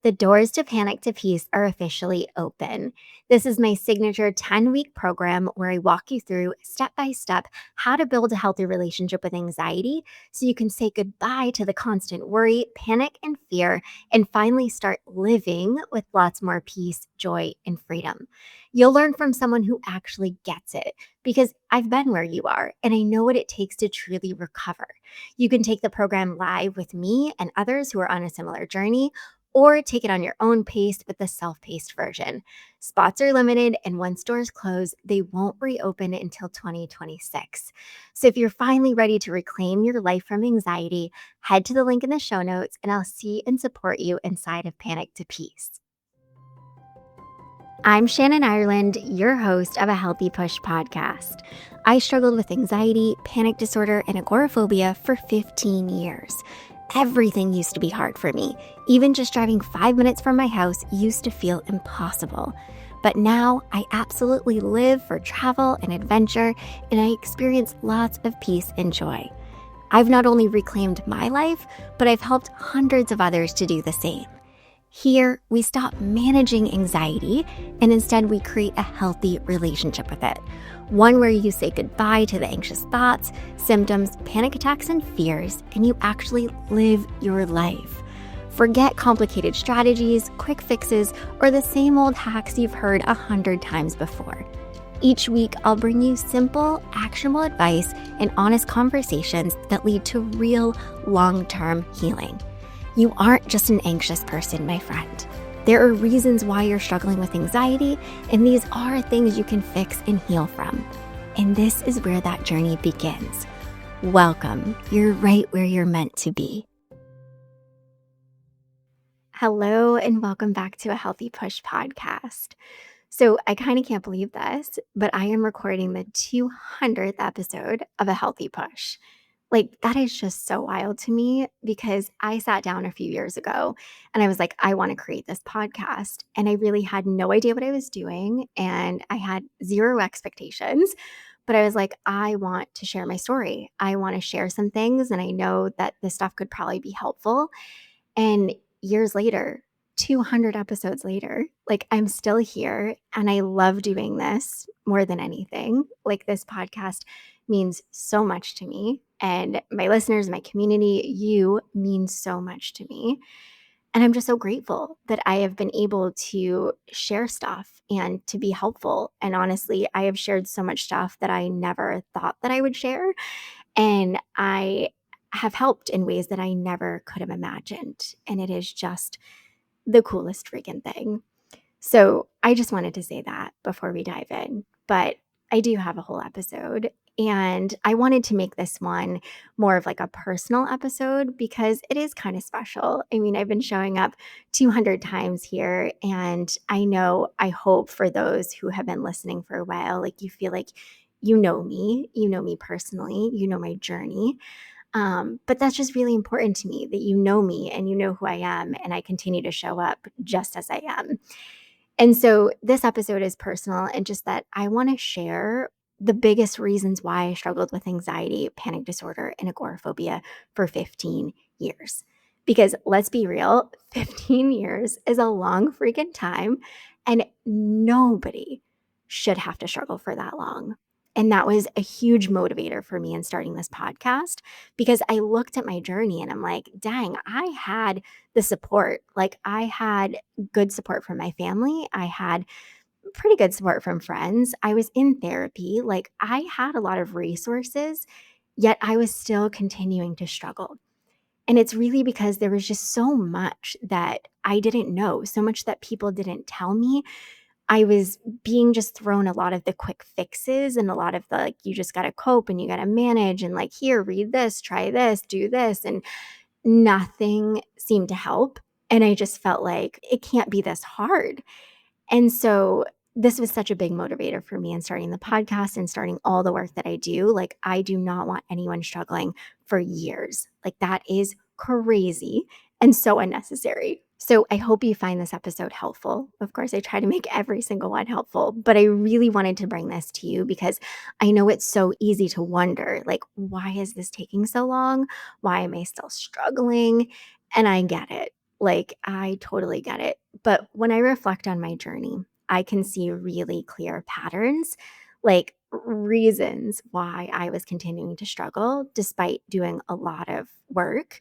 The doors to Panic to Peace are officially open. This is my signature 10-week program where I walk you through step by step how to build a healthy relationship with anxiety so you can say goodbye to the constant worry, panic, and fear, and finally start living with lots more peace, joy, and freedom. You'll learn from someone who actually gets it because I've been where you are and I know what it takes to truly recover. You can take the program live with me and others who are on a similar journey or take it on your own pace with the self paced version. Spots are limited, and once doors close, they won't reopen until 2026. So if you're finally ready to reclaim your life from anxiety, head to the link in the show notes, and I'll see and support you inside of Panic to Peace. I'm Shannon Ireland, your host of a Healthy Push podcast. I struggled with anxiety, panic disorder, and agoraphobia for 15 years. Everything used to be hard for me. Even just driving 5 minutes from my house used to feel impossible. But now I absolutely live for travel and adventure, and I experience lots of peace and joy. I've not only reclaimed my life, but I've helped hundreds of others to do the same. Here, we stop managing anxiety and instead we create a healthy relationship with it. One where you say goodbye to the anxious thoughts, symptoms, panic attacks, and fears, and you actually live your life. Forget complicated strategies, quick fixes, or the same old hacks you've heard 100 times before. Each week, I'll bring you simple, actionable advice and honest conversations that lead to real, long-term healing. You aren't just an anxious person, my friend. There are reasons why you're struggling with anxiety, and these are things you can fix and heal from. And this is where that journey begins. Welcome. You're right where you're meant to be. Hello, and welcome back to a Healthy Push podcast. So I kind of can't believe this, but I am recording the 200th episode of a Healthy Push. Like, that is just so wild to me because I sat down a few years ago and I was like, I want to create this podcast. And I really had no idea what I was doing and I had zero expectations. But I was like, I want to share my story. I want to share some things. And I know that this stuff could probably be helpful. And years later, 200 episodes later, like I'm still here and I love doing this more than anything. Like this podcast means so much to me and my listeners, my community, you mean so much to me. And I'm just so grateful that I have been able to share stuff and to be helpful. And honestly, I have shared so much stuff that I never thought that I would share. And I have helped in ways that I never could have imagined. And it is just the coolest freaking thing. So I just wanted to say that before we dive in. But I do have a whole episode. And I wanted to make this one more of like a personal episode because it is kind of special. I mean, I've been showing up 200 times here. And I hope for those who have been listening for a while, like you feel like you know me personally, you know my journey. But that's just really important to me that you know me and you know who I am, and I continue to show up just as I am. And so this episode is personal and just that I want to share the biggest reasons why I struggled with anxiety, panic disorder, and agoraphobia for 15 years. Because let's be real, 15 years is a long freaking time, and nobody should have to struggle for that long. And that was a huge motivator for me in starting this podcast because I looked at my journey and I'm like, dang, I had the support. Like, I had good support from my family. I had pretty good support from friends. I was in therapy. Like, I had a lot of resources, yet I was still continuing to struggle. And it's really because there was just so much that I didn't know, so much that people didn't tell me. I was being just thrown a lot of the quick fixes and a lot of the like, you just got to cope and you got to manage and like, here, read this, try this, do this. And nothing seemed to help. And I just felt like it can't be this hard. And so this was such a big motivator for me in starting the podcast and starting all the work that I do. Like, I do not want anyone struggling for years. Like, that is crazy and so unnecessary. So I hope you find this episode helpful. Of course, I try to make every single one helpful, but I really wanted to bring this to you because I know it's so easy to wonder, like, why is this taking so long? Why am I still struggling? And I get it. Like, I totally get it. But when I reflect on my journey, I can see really clear patterns, like reasons why I was continuing to struggle despite doing a lot of work.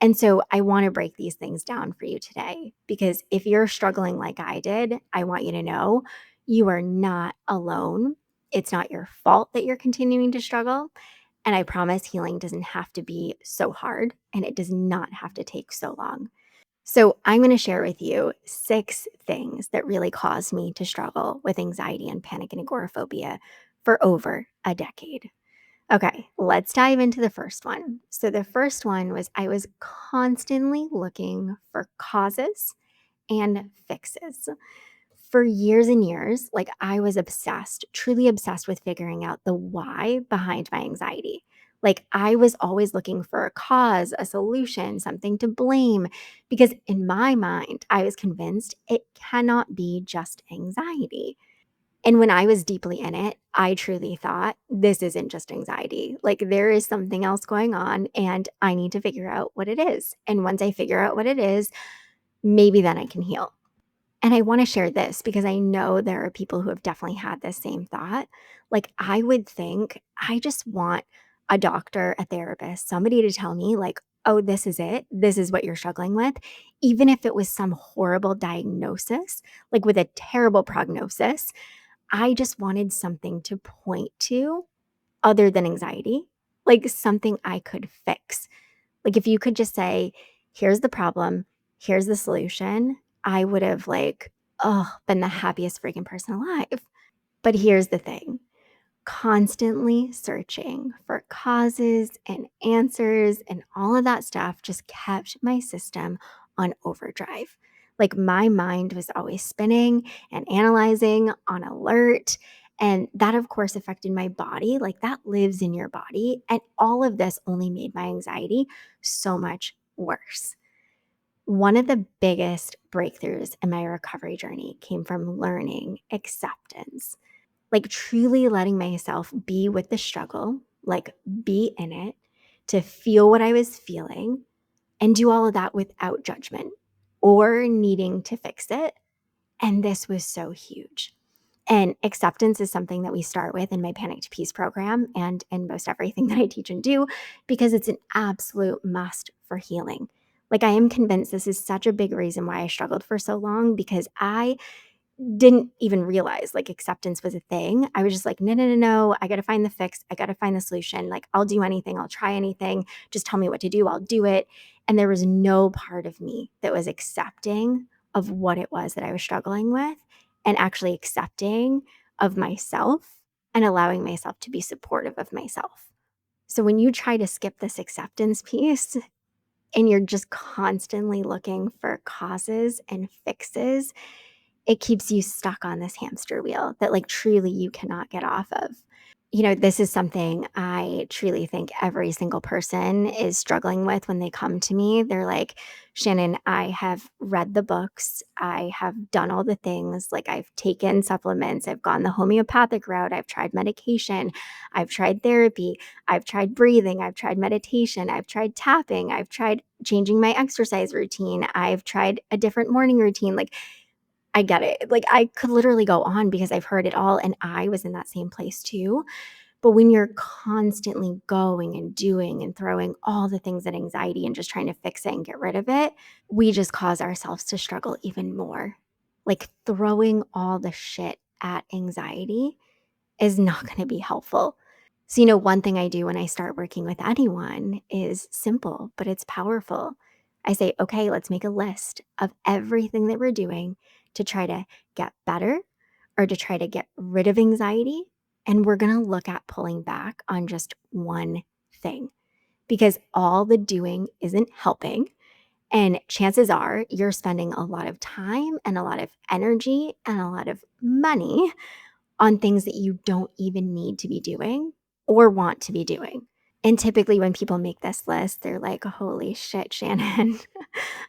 And so I want to break these things down for you today because if you're struggling like I did, I want you to know you are not alone. It's not your fault that you're continuing to struggle. And I promise healing doesn't have to be so hard and it does not have to take so long. So, I'm going to share with you 6 things that really caused me to struggle with anxiety and panic and agoraphobia for over a decade. Okay, let's dive into the first one. So, the first one was I was constantly looking for causes and fixes. For years and years, like I was obsessed, truly obsessed with figuring out the why behind my anxiety. Like I was always looking for a cause, a solution, something to blame, because in my mind, I was convinced it cannot be just anxiety. And when I was deeply in it, I truly thought this isn't just anxiety. Like there is something else going on, and I need to figure out what it is. And once I figure out what it is, maybe then I can heal. And I wanna share this because I know there are people who have definitely had this same thought. Like, I would think, I just want a doctor, a therapist, somebody to tell me, like, "Oh, this is it. This is what you're struggling with." Even if it was some horrible diagnosis, like with a terrible prognosis, I just wanted something to point to other than anxiety, like something I could fix. Like, if you could just say, "Here's the problem, here's the solution," I would have, like, oh, been the happiest freaking person alive. But here's the thing, constantly searching for causes and answers and all of that stuff just kept my system on overdrive. Like, my mind was always spinning and analyzing, on alert, and that, of course, affected my body. Like, that lives in your body, and all of this only made my anxiety so much worse. One of the biggest breakthroughs in my recovery journey came from learning acceptance, like truly letting myself be with the struggle, like be in it, to feel what I was feeling and do all of that without judgment or needing to fix it. And this was so huge. And acceptance is something that we start with in my Panic to Peace program and in most everything that I teach and do because it's an absolute must for healing. Like, I am convinced this is such a big reason why I struggled for so long because I didn't even realize, like, acceptance was a thing. I was just like, "No, no, no, no, I gotta find the fix. I gotta find the solution. Like, I'll do anything. I'll try anything. Just tell me what to do. I'll do it." And there was no part of me that was accepting of what it was that I was struggling with and actually accepting of myself and allowing myself to be supportive of myself. So when you try to skip this acceptance piece and you're just constantly looking for causes and fixes, it keeps you stuck on this hamster wheel that, like, truly you cannot get off of. This is something I truly think every single person is struggling with when they come to me. They're like, "Shannon, I have read the books. I have done all the things. Like, I've taken supplements. I've gone the homeopathic route. I've tried medication. I've tried therapy. I've tried breathing. I've tried meditation. I've tried tapping. I've tried changing my exercise routine. I've tried a different morning routine." Like, I get it. Like, I could literally go on because I've heard it all, and I was in that same place too. But when you're constantly going and doing and throwing all the things at anxiety and just trying to fix it and get rid of it, we just cause ourselves to struggle even more. Like, throwing all the shit at anxiety is not gonna be helpful. So, one thing I do when I start working with anyone is simple, but it's powerful. I say, "Okay, let's make a list of everything that we're doing to try to get better or to try to get rid of anxiety. And we're going to look at pulling back on just one thing because all the doing isn't helping. And chances are you're spending a lot of time and a lot of energy and a lot of money on things that you don't even need to be doing or want to be doing." And typically, when people make this list, they're like, "Holy shit, Shannon,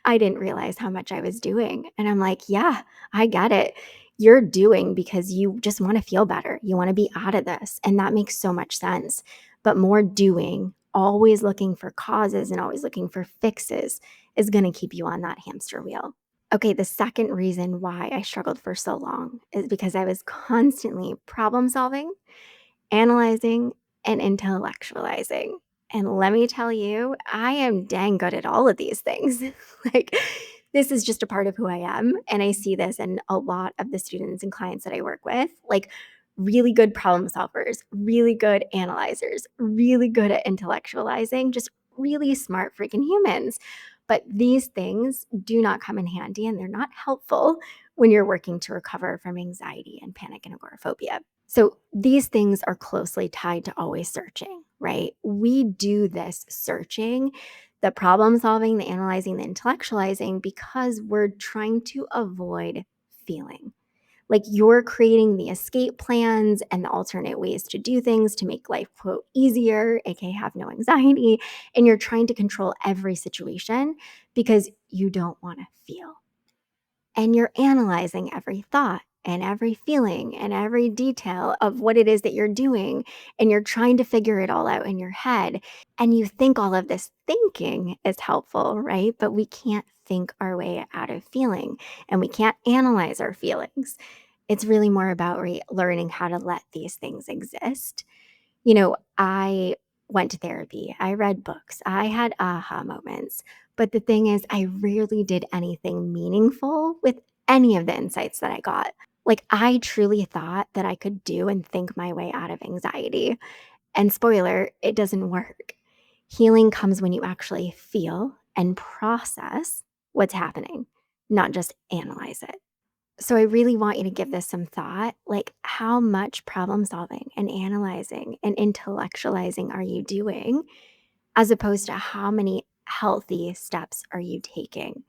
I didn't realize how much I was doing." And I'm like, "Yeah, I get it. You're doing because you just want to feel better. You want to be out of this. And that makes so much sense. But more doing always looking for causes and always looking for fixes is going to keep you on that hamster wheel. Okay, the second reason why I struggled for so long is because I was constantly problem solving, analyzing, and intellectualizing. And let me tell you, I am dang good at all of these things. Like, this is just a part of who I am. And I see this in a lot of the students and clients that I work with. Like, really good problem solvers, really good analyzers, really good at intellectualizing, just really smart freaking humans. But these things do not come in handy and they're not helpful when you're working to recover from anxiety and panic and agoraphobia. So these things are closely tied to always searching, right? We do this searching, the problem solving, the analyzing, the intellectualizing, because we're trying to avoid feeling. Like you're creating the escape plans and the alternate ways to do things to make life, quote, easier, aka have no anxiety. And you're trying to control every situation because you don't want to feel. And you're analyzing every thought and every feeling and every detail of what it is that you're doing. And you're trying to figure it all out in your head. And you think all of this thinking is helpful, right? But we can't think our way out of feeling and we can't analyze our feelings. It's really more about learning how to let these things exist. I went to therapy, I read books, I had aha moments. But the thing is, I rarely did anything meaningful with any of the insights that I got. Like, I truly thought that I could do and think my way out of anxiety. And spoiler, it doesn't work. Healing comes when you actually feel and process what's happening, not just analyze it. So I really want you to give this some thought. Like, how much problem solving and analyzing and intellectualizing are you doing, as opposed to how many healthy steps are you taking?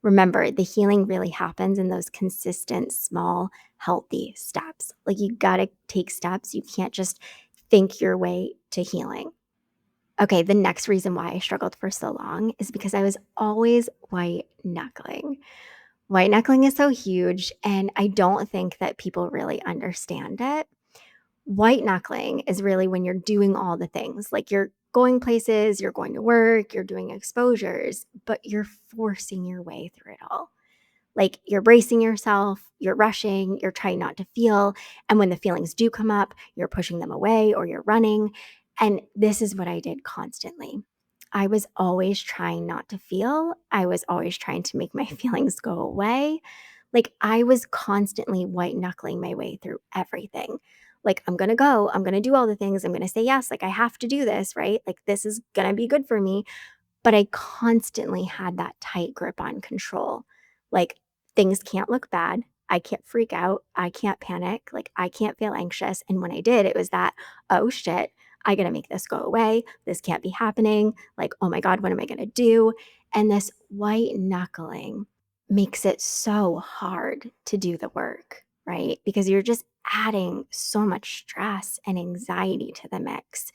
Remember, the healing really happens in those consistent, small, healthy steps. Like, you got to take steps. You can't just think your way to healing. Okay, the next reason why I struggled for so long is because I was always white knuckling. White knuckling is so huge, and I don't think that people really understand it. White knuckling is really when you're doing all the things, like you're going places, you're going to work, you're doing exposures, but you're forcing your way through it all. Like you're bracing yourself, you're rushing, you're trying not to feel. And when the feelings do come up, you're pushing them away or you're running. And this is what I did constantly. I was always trying not to feel. I was always trying to make my feelings go away. Like I was constantly white knuckling my way through everything. Like, I'm going to go, I'm going to do all the things, I'm going to say yes. Like, I have to do this, right? Like, this is going to be good for me. But I constantly had that tight grip on control. Like, things can't look bad. I can't freak out. I can't panic. Like, I can't feel anxious. And when I did, it was that, oh shit, I got to make this go away. This can't be happening. Like, oh my God, what am I going to do? And this white knuckling makes it so hard to do the work, right? Because you're just adding so much stress and anxiety to the mix.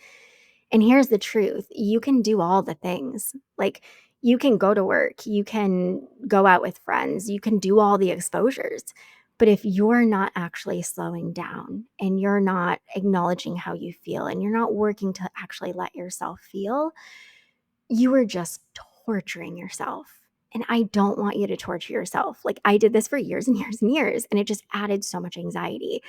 And here's the truth, you can do all the things. Like, you can go to work, you can go out with friends, you can do all the exposures. But if you're not actually slowing down and you're not acknowledging how you feel and you're not working to actually let yourself feel, you are just torturing yourself. And I don't want you to torture yourself. Like, I did this for years and years and years, and it just added so much anxiety.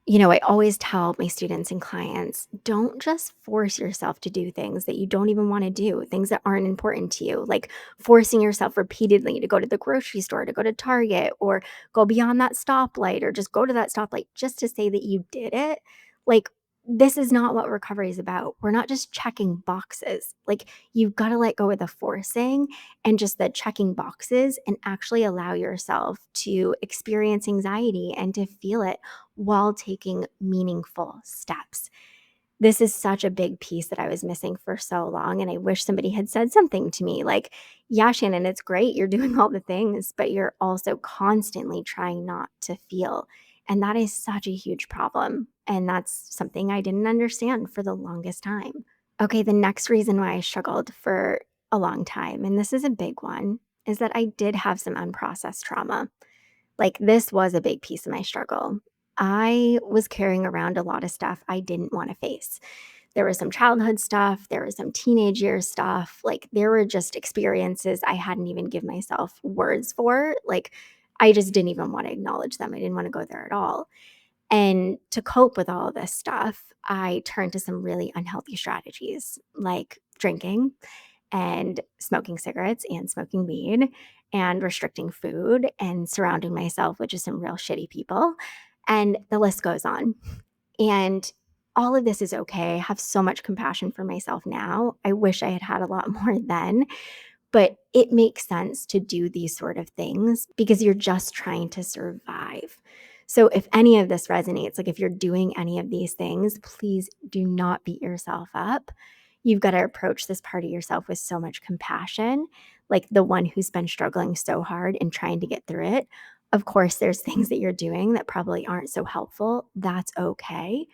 I always tell my students and clients, don't just force yourself to do things that you don't even want to do, things that aren't important to you, like forcing yourself repeatedly to go to the grocery store, to go to Target, or go beyond that stoplight, or just go to that stoplight just to say that you did it. Like, this is not what recovery is about. We're not just checking boxes. Like, you've got to let go of the forcing and just the checking boxes and actually allow yourself to experience anxiety and to feel it while taking meaningful steps. This is such a big piece that I was missing for so long. And I wish somebody had said something to me like, yeah, Shannon, it's great. You're doing all the things, but you're also constantly trying not to feel. And that is such a huge problem. And that's something I didn't understand for the longest time. Okay, the next reason why I struggled for a long time, and this is a big one, is that I did have some unprocessed trauma. Like, this was a big piece of my struggle. I was carrying around a lot of stuff I didn't want to face. There was some childhood stuff, there was some teenage years stuff, like, there were just experiences I hadn't even give myself words for, like, I just didn't even wanna acknowledge them, I didn't wanna go there at all. And to cope with all of this stuff, I turned to some really unhealthy strategies, like drinking and smoking cigarettes and smoking weed and restricting food and surrounding myself with just some real shitty people, and the list goes on. And all of this is okay. I have so much compassion for myself now. I wish I had had a lot more then, but it makes sense to do these sort of things because you're just trying to survive. So if any of this resonates, like if you're doing any of these things, please do not beat yourself up. You've got to approach this part of yourself with so much compassion, like the one who's been struggling so hard and trying to get through it. Of course, there's things that you're doing that probably aren't so helpful. That's okay.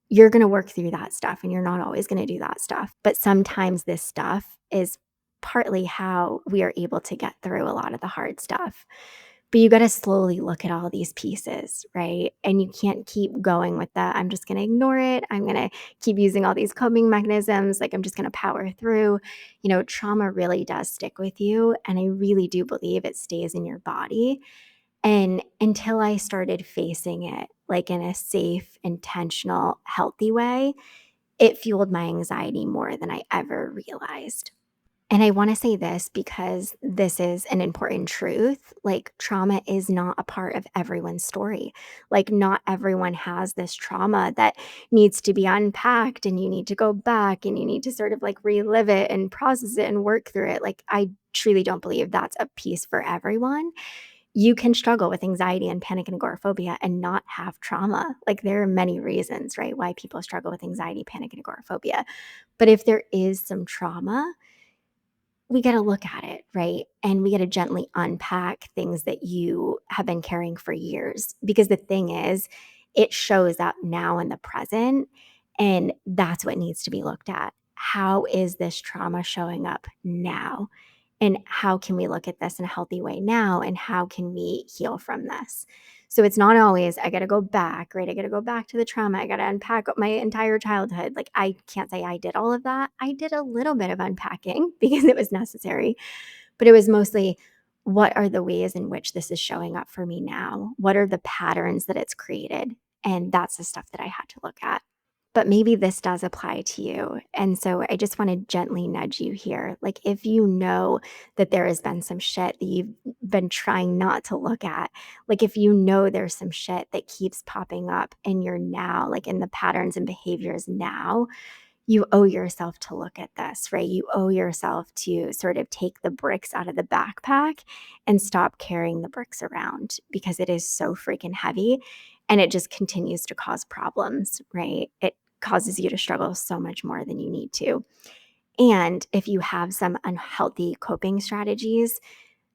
You're going to work through that stuff and you're not always going to do that stuff. But sometimes this stuff is partly how we are able to get through a lot of the hard stuff. But you got to slowly look at all these pieces, right? And you can't keep going with that. I'm just going to ignore it. I'm going to keep using all these coping mechanisms. Like I'm just going to power through. Trauma really does stick with you. And I really do believe it stays in your body. And until I started facing it like in a safe, intentional, healthy way, it fueled my anxiety more than I ever realized. And I want to say this because this is an important truth. Like, trauma is not a part of everyone's story. Like, not everyone has this trauma that needs to be unpacked, and you need to go back and you need to sort of like relive it and process it and work through it. Like, I truly don't believe that's a piece for everyone. You can struggle with anxiety and panic and agoraphobia and not have trauma. Like, there are many reasons, right, why people struggle with anxiety, panic, and agoraphobia. But if there is some trauma, we got to look at it, right? And we got to gently unpack things that you have been carrying for years. Because the thing is, it shows up now in the present. And that's what needs to be looked at. How is this trauma showing up now? And how can we look at this in a healthy way now? And how can we heal from this? So it's not always, I got to go back, right? I got to go back to the trauma. I got to unpack my entire childhood. Like, I can't say I did all of that. I did a little bit of unpacking because it was necessary, but it was mostly, what are the ways in which this is showing up for me now? What are the patterns that it's created? And that's the stuff that I had to look at. But maybe this does apply to you. And so I just want to gently nudge you here. Like, if you know that there has been some shit that you've been trying not to look at, like if you know there's some shit that keeps popping up in your now, like in the patterns and behaviors now, you owe yourself to look at this, right? You owe yourself to sort of take the bricks out of the backpack and stop carrying the bricks around because it is so freaking heavy and it just continues to cause problems, right? It causes you to struggle so much more than you need to. And if you have some unhealthy coping strategies,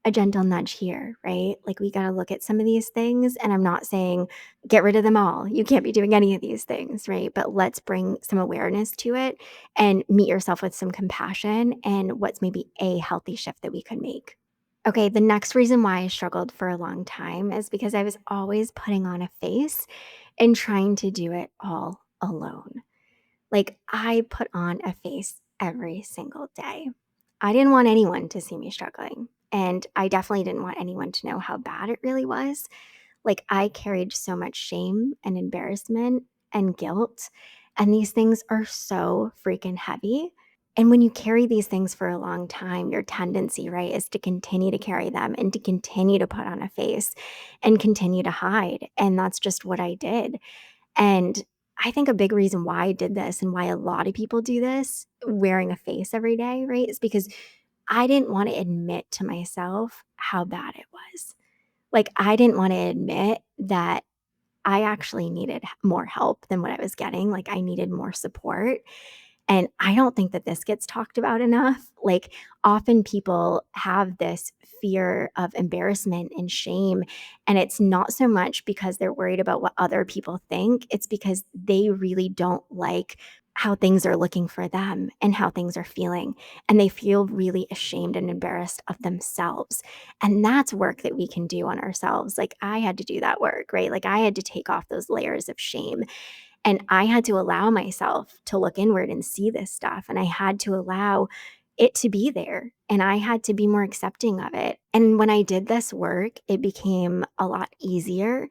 a gentle nudge here, right? Like, we got to look at some of these things. And I'm not saying get rid of them all. You can't be doing any of these things, right? But let's bring some awareness to it and meet yourself with some compassion and what's maybe a healthy shift that we could make. Okay, the next reason why I struggled for a long time is because I was always putting on a face and trying to do it all alone. Like, I put on a face every single day. I didn't want anyone to see me struggling, and I definitely didn't want anyone to know how bad it really was. Like, I carried so much shame and embarrassment and guilt, and these things are so freaking heavy. And when you carry these things for a long time, your tendency, right, is to continue to carry them and to continue to put on a face and continue to hide. And that's just what I did. And I think a big reason why I did this and why a lot of people do this, wearing a face every day, right, is because I didn't want to admit to myself how bad it was. Like, I didn't want to admit that I actually needed more help than what I was getting. Like, I needed more support. And I don't think that this gets talked about enough. Like, often people have this fear of embarrassment and shame. And it's not so much because they're worried about what other people think, it's because they really don't like how things are looking for them and how things are feeling. And they feel really ashamed and embarrassed of themselves. And that's work that we can do on ourselves. Like, I had to do that work, right? Like, I had to take off those layers of shame And I had to allow myself to look inward and see this stuff. And I had to allow it to be there. And I had to be more accepting of it. And when I did this work, it became a lot easier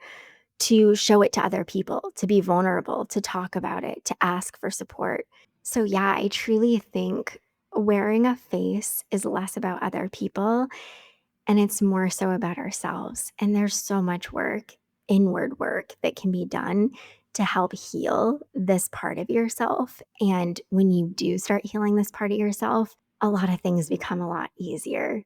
to show it to other people, to be vulnerable, to talk about it, to ask for support. So, yeah, I truly think wearing a face is less about other people and it's more so about ourselves. And there's so much work, inward work, that can be done to help heal this part of yourself. And when you do start healing this part of yourself, a lot of things become a lot easier.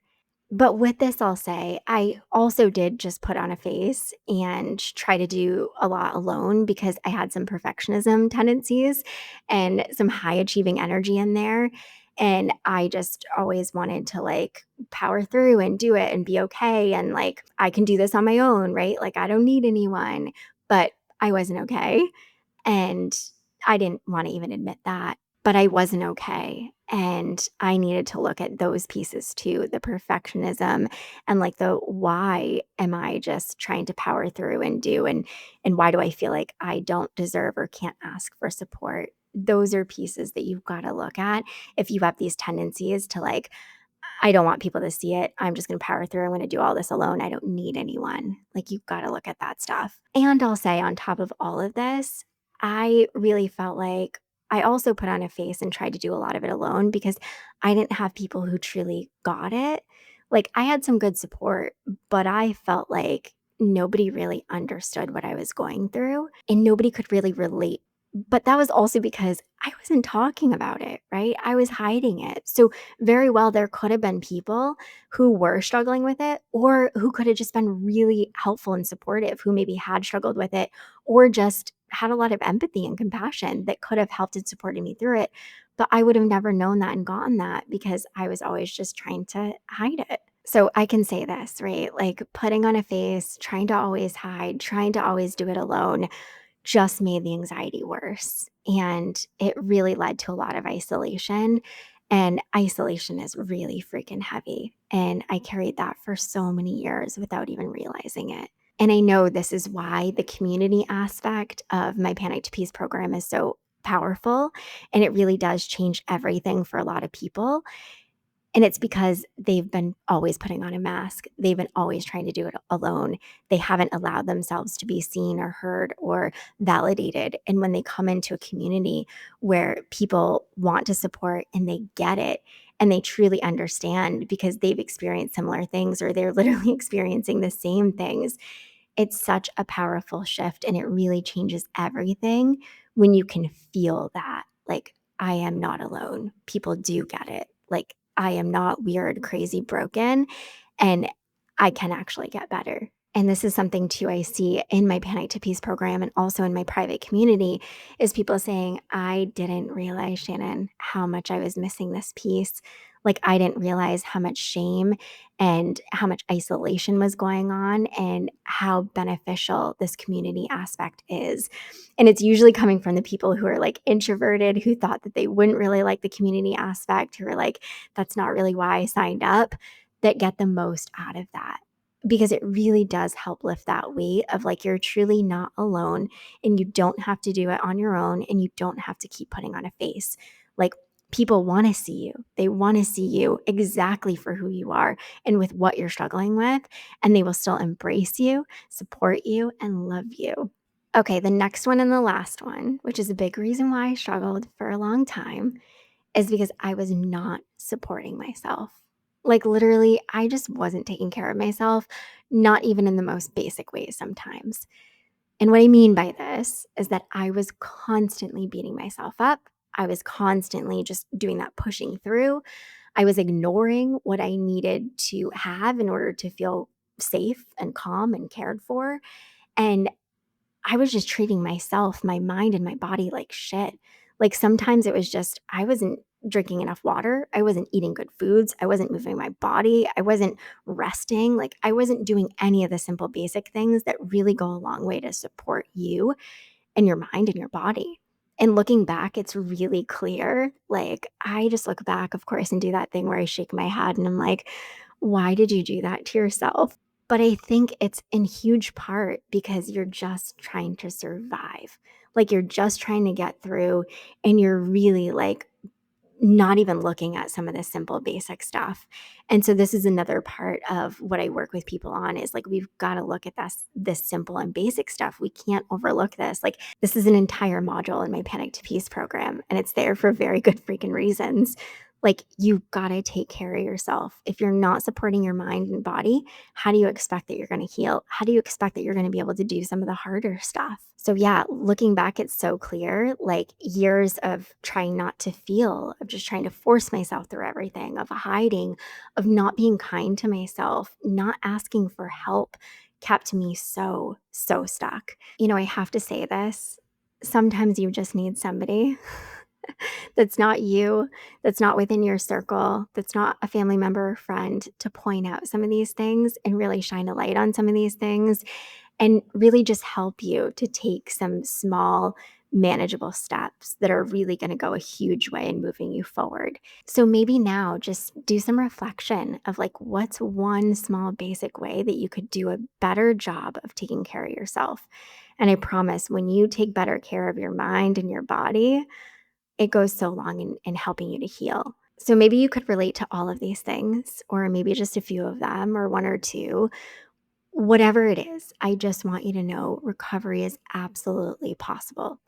But with this, I'll say, I also did just put on a face and try to do a lot alone because I had some perfectionism tendencies and some high achieving energy in there. And I just always wanted to like power through and do it and be okay. And like, I can do this on my own, right? Like, I don't need anyone. But I wasn't okay. And I didn't want to even admit that, but I wasn't okay. And I needed to look at those pieces too, the perfectionism and like the why am I just trying to power through and do and why do I feel like I don't deserve or can't ask for support? Those are pieces that you've got to look at if you have these tendencies to like I don't want people to see it. I'm just gonna power through. I'm gonna do all this alone. I don't need anyone. Like, you've gotta look at that stuff. And I'll say on top of all of this, I really felt like I also put on a face and tried to do a lot of it alone because I didn't have people who truly got it. Like, I had some good support, but I felt like nobody really understood what I was going through and nobody could really relate. But that was also because I wasn't talking about it, right? I was hiding it. So very well there could have been people who were struggling with it or who could have just been really helpful and supportive who maybe had struggled with it or just had a lot of empathy and compassion that could have helped and supported me through it. But I would have never known that and gotten that because I was always just trying to hide it. So I can say this, right? Like putting on a face, trying to always hide, trying to always do it alone just made the anxiety worse. And it really led to a lot of isolation. And isolation is really freaking heavy. And I carried that for so many years without even realizing it. And I know this is why the community aspect of my Panic to Peace program is so powerful. And it really does change everything for a lot of people. And it's because they've been always putting on a mask. They've been always trying to do it alone. They haven't allowed themselves to be seen or heard or validated. And when they come into a community where people want to support and they get it and they truly understand because they've experienced similar things or they're literally experiencing the same things, it's such a powerful shift and it really changes everything when you can feel that, like, I am not alone. People do get it. Like, I am not weird, crazy, broken, and I can actually get better. And this is something too I see in my Panic to Peace program and also in my private community is people saying, I didn't realize, Shannon, how much I was missing this piece. Like, I didn't realize how much shame and how much isolation was going on and how beneficial this community aspect is. And it's usually coming from the people who are like introverted, who thought that they wouldn't really like the community aspect, who are like, that's not really why I signed up, that get the most out of that. Because it really does help lift that weight of like, you're truly not alone and you don't have to do it on your own and you don't have to keep putting on a face. Like, people want to see you. They want to see you exactly for who you are and with what you're struggling with. And they will still embrace you, support you, and love you. Okay, the next one and the last one, which is a big reason why I struggled for a long time, is because I was not supporting myself. Like, literally, I just wasn't taking care of myself, not even in the most basic ways sometimes. And what I mean by this is that I was constantly beating myself up. I was constantly just doing that pushing through. I was ignoring what I needed to have in order to feel safe and calm and cared for. And I was just treating myself, my mind, and my body like shit. Like sometimes it was just, I wasn't drinking enough water. I wasn't eating good foods. I wasn't moving my body. I wasn't resting. Like I wasn't doing any of the simple basic things that really go a long way to support you and your mind and your body. And looking back, it's really clear. Like I just look back, of course, and do that thing where I shake my head and I'm like, why did you do that to yourself? But I think it's in huge part because you're just trying to survive. Like you're just trying to get through and you're really like not even looking at some of the simple basic stuff. And so this is another part of what I work with people on is like we've got to look at this simple and basic stuff. We can't overlook this. Like this is an entire module in my Panic to Peace program and it's there for very good freaking reasons. Like you've got to take care of yourself. If you're not supporting your mind and body, how do you expect that you're going to heal? How do you expect that you're going to be able to do some of the harder stuff? So yeah, looking back, it's so clear, like years of trying not to feel, of just trying to force myself through everything, of hiding, of not being kind to myself, not asking for help kept me so stuck. I have to say this. Sometimes you just need somebody that's not you, that's not within your circle, that's not a family member or friend to point out some of these things and really shine a light on some of these things and really just help you to take some small, manageable steps that are really going to go a huge way in moving you forward. So maybe now just do some reflection of like, what's one small basic way that you could do a better job of taking care of yourself? And I promise when you take better care of your mind and your body, it goes so long in helping you to heal. So maybe you could relate to all of these things, or maybe just a few of them, or one or two. Whatever it is, I just want you to know recovery is absolutely possible.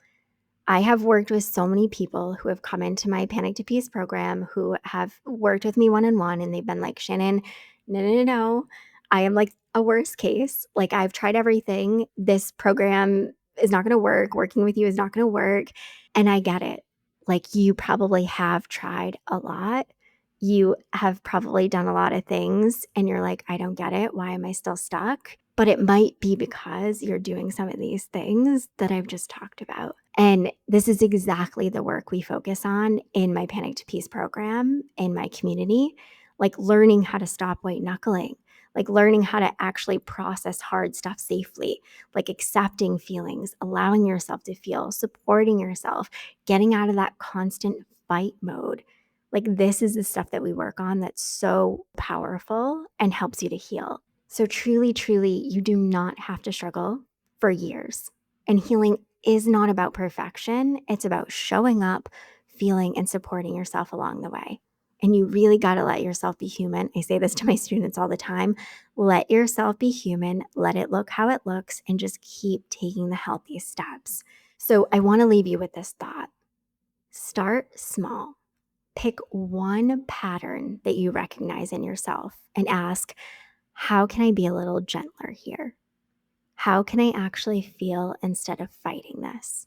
I have worked with so many people who have come into my Panic to Peace program who have worked with me one-on-one and they've been like, Shannon, no. I am like a worst case. Like I've tried everything. This program is not going to work. Working with you is not going to work. And I get it. Like you probably have tried a lot. You have probably done a lot of things and you're like, I don't get it. Why am I still stuck? But it might be because you're doing some of these things that I've just talked about. And this is exactly the work we focus on in my Panic to Peace program, in my community, like learning how to stop white knuckling, like learning how to actually process hard stuff safely, like accepting feelings, allowing yourself to feel, supporting yourself, getting out of that constant fight mode. Like this is the stuff that we work on that's so powerful and helps you to heal. So truly, you do not have to struggle for years. And healing is not about perfection. It's about showing up, feeling, and supporting yourself along the way. And you really got to let yourself be human. I say this to my students all the time. Let yourself be human. Let it look how it looks and just keep taking the healthy steps. So I want to leave you with this thought. Start small. Pick one pattern that you recognize in yourself and ask, how can I be a little gentler here? How can I actually feel instead of fighting this?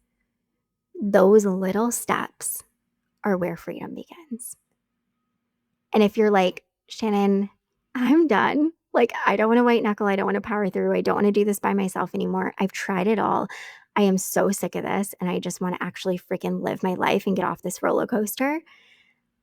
Those little steps are where freedom begins. And if you're like, Shannon, I'm done. Like, I don't want to white knuckle. I don't want to power through. I don't want to do this by myself anymore. I've tried it all. I am so sick of this. And I just want to actually freaking live my life and get off this roller coaster.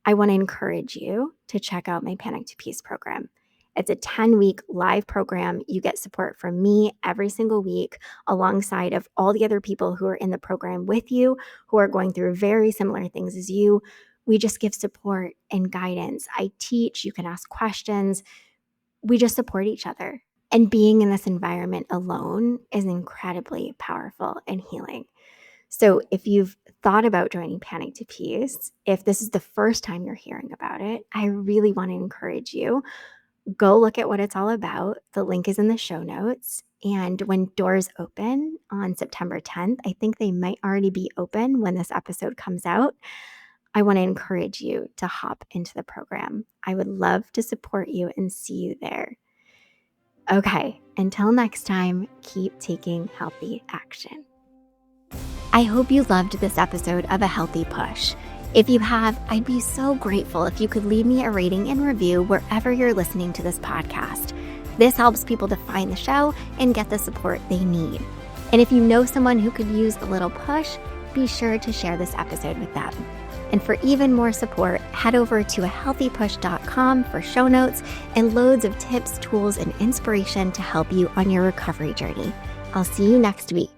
I want to encourage you to check out my Panic to Peace program. It's a 10-week live program. You get support from me every single week alongside of all the other people who are in the program with you, who are going through very similar things as you. We just give support and guidance. I teach, you can ask questions. We just support each other. And being in this environment alone is incredibly powerful and healing. So if you've thought about joining Panic to Peace, if this is the first time you're hearing about it, I really want to encourage you. Go look at what it's all about. The link is in the show notes. And when doors open on September 10th, I think they might already be open when this episode comes out. I want to encourage you to hop into the program. I would love to support you and see you there. Okay, until next time, keep taking healthy action. I hope you loved this episode of A Healthy Push. If you have, I'd be so grateful if you could leave me a rating and review wherever you're listening to this podcast. This helps people to find the show and get the support they need. And if you know someone who could use a little push, be sure to share this episode with them. And for even more support, head over to ahealthypush.com for show notes and loads of tips, tools, and inspiration to help you on your recovery journey. I'll see you next week.